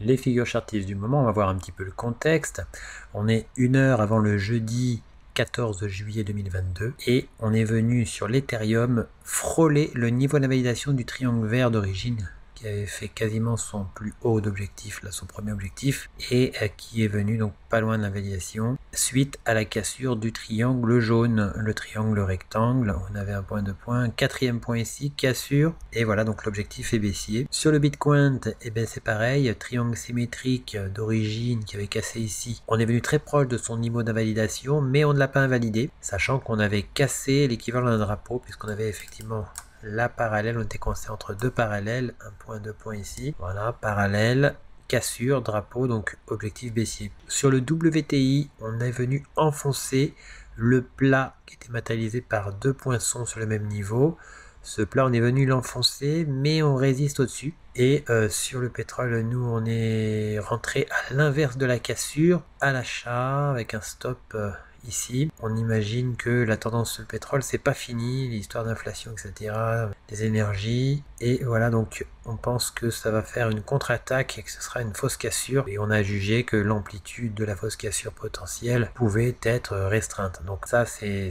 les figures chartistes du moment. On va voir un petit peu le contexte. On est 1 heure avant le jeudi 14 juillet 2022 et on est venu sur l'Ethereum frôler le niveau de validation du triangle vert d'origine qui avait fait quasiment son plus haut d'objectif, là son premier objectif, et qui est venu donc pas loin de la validation suite à la cassure du triangle jaune, le triangle rectangle. On avait un point de point, 4e point ici, cassure, et voilà, donc l'objectif est baissier. Sur le Bitcoin, et bien c'est pareil, triangle symétrique d'origine qui avait cassé ici. On est venu très proche de son niveau d'invalidation, mais on ne l'a pas invalidé, sachant qu'on avait cassé l'équivalent d'un drapeau, puisqu'on avait effectivement la parallèle, on était coincé entre deux parallèles, un point, deux points ici, voilà, parallèle, cassure, drapeau, donc objectif baissier. Sur le WTI, on est venu enfoncer le plat qui était matérialisé par deux poinçons sur le même niveau. Ce plat, on est venu l'enfoncer, mais on résiste au-dessus. Et sur le pétrole, nous, on est rentré à l'inverse de la cassure, à l'achat, avec un stop ici. On imagine que la tendance sur le pétrole, c'est pas fini, l'histoire d'inflation, etc., des énergies. Et voilà, donc on pense que ça va faire une contre-attaque et que ce sera une fausse cassure. Et on a jugé que l'amplitude de la fausse cassure potentielle pouvait être restreinte. Donc ça, c'est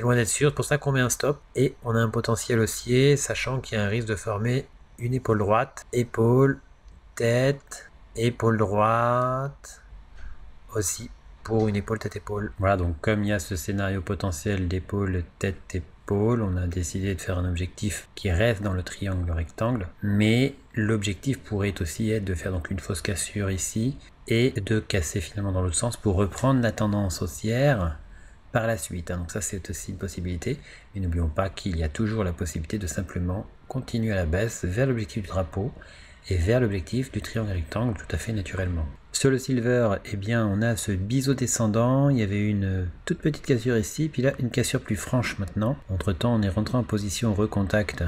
loin d'être sûr. C'est pour ça qu'on met un stop. Et on a un potentiel haussier, sachant qu'il y a un risque de former une épaule droite, épaule, tête, épaule droite, aussi pour une épaule tête-épaule. Voilà, donc comme il y a ce scénario potentiel d'épaule tête-épaule, on a décidé de faire un objectif qui reste dans le triangle rectangle, mais l'objectif pourrait aussi être de faire donc une fausse cassure ici et de casser finalement dans l'autre sens pour reprendre la tendance haussière par la suite. Donc ça, c'est aussi une possibilité, mais n'oublions pas qu'il y a toujours la possibilité de simplement continuer à la baisse vers l'objectif du drapeau et vers l'objectif du triangle rectangle tout à fait naturellement. Sur le silver, eh bien, on a ce biseau descendant, il y avait une toute petite cassure ici, puis là une cassure plus franche maintenant. Entre temps, on est rentré en position recontact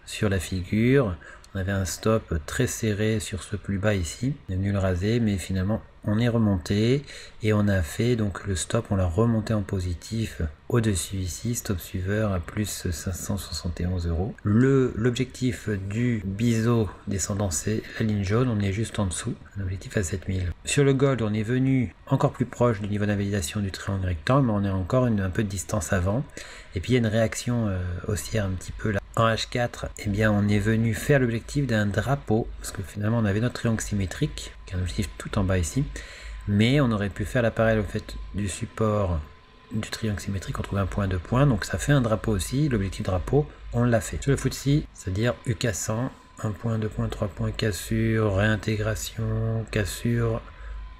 sur la figure, on avait un stop très serré sur ce plus bas ici, on est venu le raser, mais finalement on est remonté et on a fait donc le stop, on l'a remonté en positif au-dessus ici, stop suiveur à plus 571 €. L'objectif du biseau descendant, c'est la ligne jaune, on est juste en dessous, un objectif à 7000. Sur le gold, on est venu encore plus proche du niveau d'invalidation du triangle rectangle, mais on est encore un peu de distance avant. Et puis il y a une réaction haussière un petit peu là. En H4, eh bien, on est venu faire l'objectif d'un drapeau, parce que finalement on avait notre triangle symétrique, qui est un objectif tout en bas ici, mais on aurait pu faire la parallèle au fait du support du triangle symétrique, on trouve un point, deux points, donc ça fait un drapeau aussi, l'objectif drapeau, on l'a fait. Sur le FTSE, c'est-à-dire UK 100, un point, deux points, trois points, cassure, réintégration, cassure,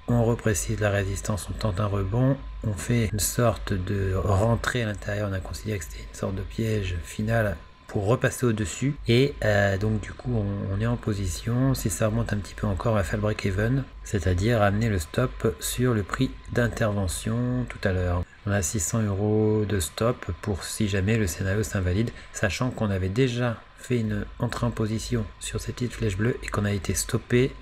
on reprécise la résistance, on tente un rebond, on fait une sorte de rentrée à l'intérieur, on a considéré que c'était une sorte de piège final pour repasser au-dessus, et donc du coup on est en position, si ça remonte un petit peu encore, on va faire le break-even, c'est-à-dire amener le stop sur le prix d'intervention tout à l'heure. On a 600 € de stop pour si jamais le scénario s'invalide, sachant qu'on avait déjà fait une entrée en position sur cette petite flèche bleue et qu'on a été stoppé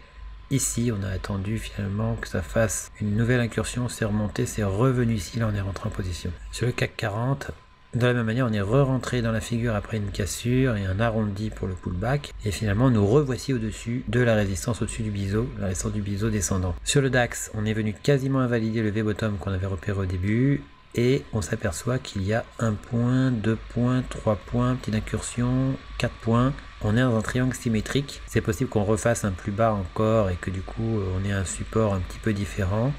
ici. On a attendu finalement que ça fasse une nouvelle incursion, c'est remonté, c'est revenu ici, là on est rentré en position. Sur le CAC 40, de la même manière, on est re-rentré dans la figure après une cassure et un arrondi pour le pullback. Et finalement, nous revoici au-dessus de la résistance au-dessus du biseau, la résistance du biseau descendant. Sur le DAX, on est venu quasiment invalider le V-bottom qu'on avait repéré au début. Et on s'aperçoit qu'il y a un point, deux points, trois points, petite incursion, 4 points. On est dans un triangle symétrique. C'est possible qu'on refasse un plus bas encore et que du coup, on ait un support un petit peu différent.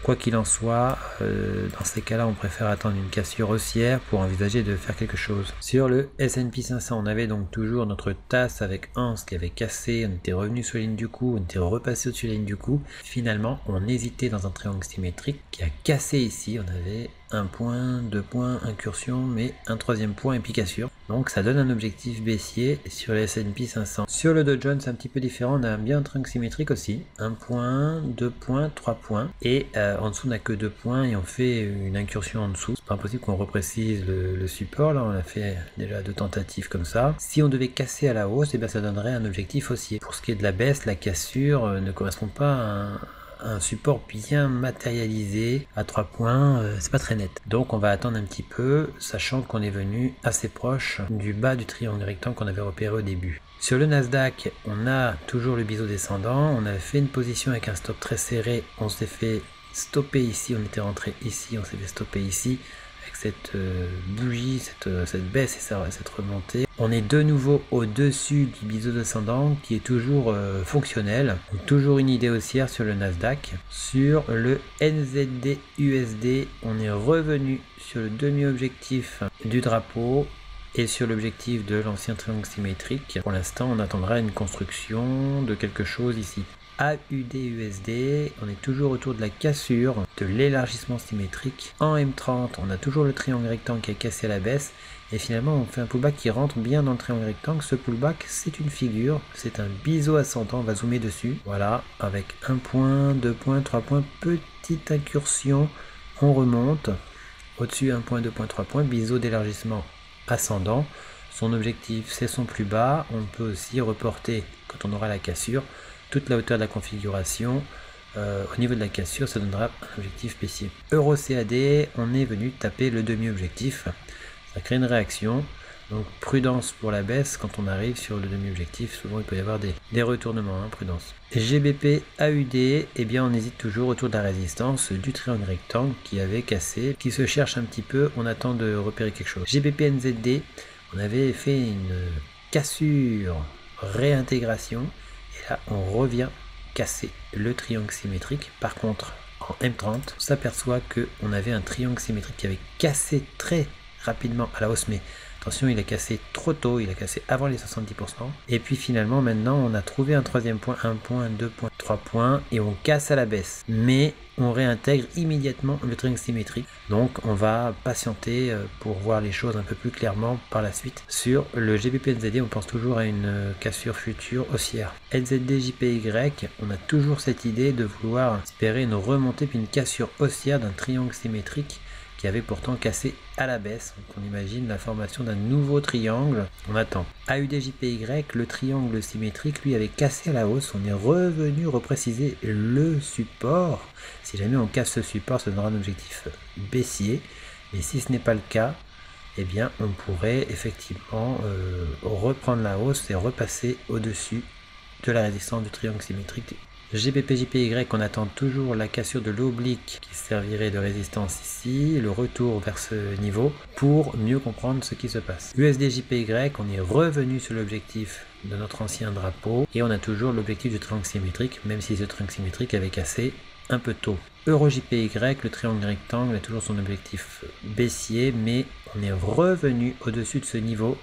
Quoi qu'il en soit, dans ces cas-là, on préfère attendre une cassure haussière pour envisager de faire quelque chose. Sur le S&P 500, on avait donc toujours notre tasse avec anse qui avait cassé, on était revenu sur la ligne du coup, on était repassé au-dessus de la ligne du coup. Finalement, on hésitait dans un triangle symétrique qui a cassé ici, on avait un point, deux points, incursion, mais un troisième point et puis cassure. Donc ça donne un objectif baissier sur les S&P 500. Sur le Dow Jones, c'est un petit peu différent, on a bien un triangle symétrique aussi. Un point, deux points, trois points. Et en dessous, on n'a que 2 points et on fait une incursion en dessous. C'est pas impossible qu'on reprécise le support, là on a fait déjà 2 tentatives comme ça. Si on devait casser à la hausse, et bien ça donnerait un objectif haussier. Pour ce qui est de la baisse, la cassure ne correspond pas à un support bien matérialisé à 3 points, c'est pas très net. Donc on va attendre un petit peu, sachant qu'on est venu assez proche du bas du triangle rectangle qu'on avait repéré au début. Sur le Nasdaq, on a toujours le biseau descendant, on a fait une position avec un stop très serré, on s'est fait stopper ici, on était rentré ici, on s'est fait stopper ici, avec cette bougie, cette baisse et cette remontée. On est de nouveau au-dessus du biseau descendant qui est toujours fonctionnel. Donc, toujours une idée haussière sur le Nasdaq. Sur le NZD USD, on est revenu sur le demi-objectif du drapeau et sur l'objectif de l'ancien triangle symétrique. Pour l'instant, on attendra une construction de quelque chose ici. AUD USD, on est toujours autour de la cassure de l'élargissement symétrique. En M30, on a toujours le triangle rectangle qui est cassé à la baisse. Et finalement, on fait un pullback qui rentre bien dans le triangle rectangle. Ce pullback, c'est une figure, c'est un biseau ascendant. On va zoomer dessus. Voilà, avec 1 point, 2 points, 3 points, petite incursion. On remonte. Au-dessus, 1 point, 2 points, 3 points. Biseau d'élargissement ascendant. Son objectif, c'est son plus bas. On peut aussi reporter, quand on aura la cassure, toute la hauteur de la configuration. Au niveau de la cassure, ça donnera un objectif baissier. Euro CAD, on est venu taper le demi-objectif. Ça crée une réaction. Donc prudence pour la baisse quand on arrive sur le demi-objectif. Souvent il peut y avoir des retournements, hein, prudence. GBP AUD, eh bien on hésite toujours autour de la résistance du triangle rectangle qui avait cassé, qui se cherche un petit peu. On attend de repérer quelque chose. GBP NZD, on avait fait une cassure, réintégration. Et là on revient casser le triangle symétrique. Par contre en M30, on s'aperçoit qu'on avait un triangle symétrique qui avait cassé très rapidement à la hausse, mais attention, il a cassé trop tôt, il a cassé avant les 70%. Et puis finalement, maintenant, on a trouvé un troisième point, 1 point, 2 points, 3 points, et on casse à la baisse. Mais on réintègre immédiatement le triangle symétrique. Donc, on va patienter pour voir les choses un peu plus clairement par la suite. Sur le GBP NZD, on pense toujours à une cassure future haussière. NZD JPY, on a toujours cette idée de vouloir espérer une remontée puis une cassure haussière d'un triangle symétrique qui avait pourtant cassé à la baisse. Donc on imagine la formation d'un nouveau triangle. On attend. AUDJPY, le triangle symétrique, lui avait cassé à la hausse. On est revenu repréciser le support. Si jamais on casse ce support, ça donnera un objectif baissier. Mais si ce n'est pas le cas, eh bien on pourrait effectivement reprendre la hausse et repasser au-dessus de la résistance du triangle symétrique. GBP-JPY, on attend toujours la cassure de l'oblique qui servirait de résistance ici, le retour vers ce niveau pour mieux comprendre ce qui se passe. USD-JPY, on est revenu sur l'objectif de notre ancien drapeau et on a toujours l'objectif du triangle symétrique, même si ce triangle symétrique avait cassé un peu tôt. Euro-JPY, le triangle rectangle a toujours son objectif baissier, mais on est revenu au-dessus de ce niveau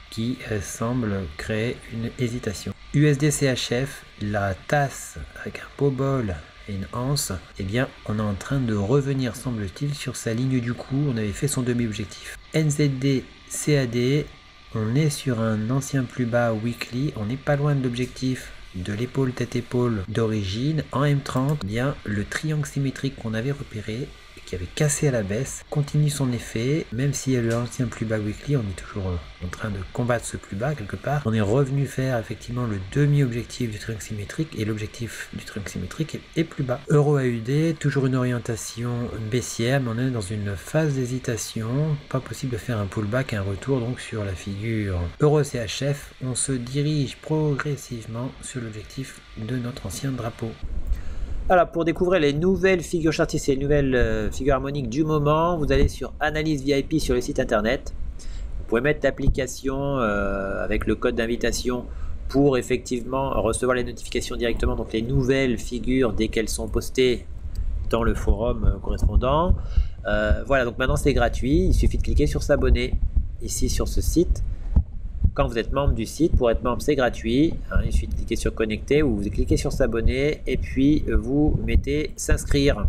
qui semble créer une hésitation. USD-CHF, la tasse avec un beau bol et une anse, eh bien on est en train de revenir, semble-t-il, sur sa ligne du coup. On avait fait son demi-objectif. NZD-CAD, on est sur un ancien plus bas weekly, on n'est pas loin de l'objectif de l'épaule tête-épaule d'origine. En M30, eh bien le triangle symétrique qu'on avait repéré, qui avait cassé à la baisse, continue son effet, même si l'ancien plus bas weekly, on est toujours en train de combattre ce plus bas quelque part. On est revenu faire effectivement le demi-objectif du triangle symétrique et l'objectif du triangle symétrique est plus bas. Euro AUD, toujours une orientation baissière, mais on est dans une phase d'hésitation, pas possible de faire un pullback, un retour donc sur la figure. Euro CHF, on se dirige progressivement sur l'objectif de notre ancien drapeau. Voilà, pour découvrir les nouvelles figures chartistes et les nouvelles figures harmoniques du moment, vous allez sur Analyse VIP sur le site internet. Vous pouvez mettre l'application avec le code d'invitation pour effectivement recevoir les notifications directement, donc les nouvelles figures dès qu'elles sont postées dans le forum correspondant. Voilà, donc maintenant c'est gratuit, il suffit de cliquer sur s'abonner ici sur ce site. Quand vous êtes membre du site, pour être membre c'est gratuit, hein, il suffit de cliquer sur connecter ou vous cliquez sur s'abonner et puis vous mettez s'inscrire.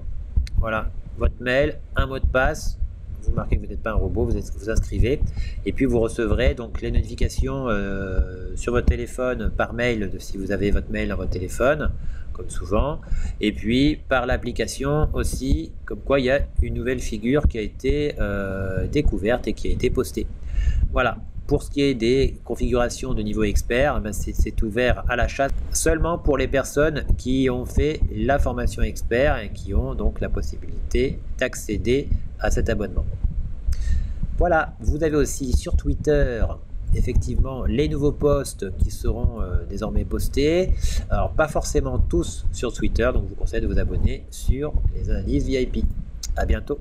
Voilà, votre mail, un mot de passe, vous marquez que vous n'êtes pas un robot, vous inscrivez et puis vous recevrez donc les notifications sur votre téléphone par mail si vous avez votre mail dans votre téléphone comme souvent, et puis par l'application aussi, comme quoi il y a une nouvelle figure qui a été découverte et qui a été postée. Voilà. Pour ce qui est des configurations de niveau expert, ben c'est ouvert à l'achat seulement pour les personnes qui ont fait la formation expert et qui ont donc la possibilité d'accéder à cet abonnement. Voilà, vous avez aussi sur Twitter effectivement les nouveaux posts qui seront désormais postés. Alors pas forcément tous sur Twitter, donc je vous conseille de vous abonner sur les analyses VIP. À bientôt.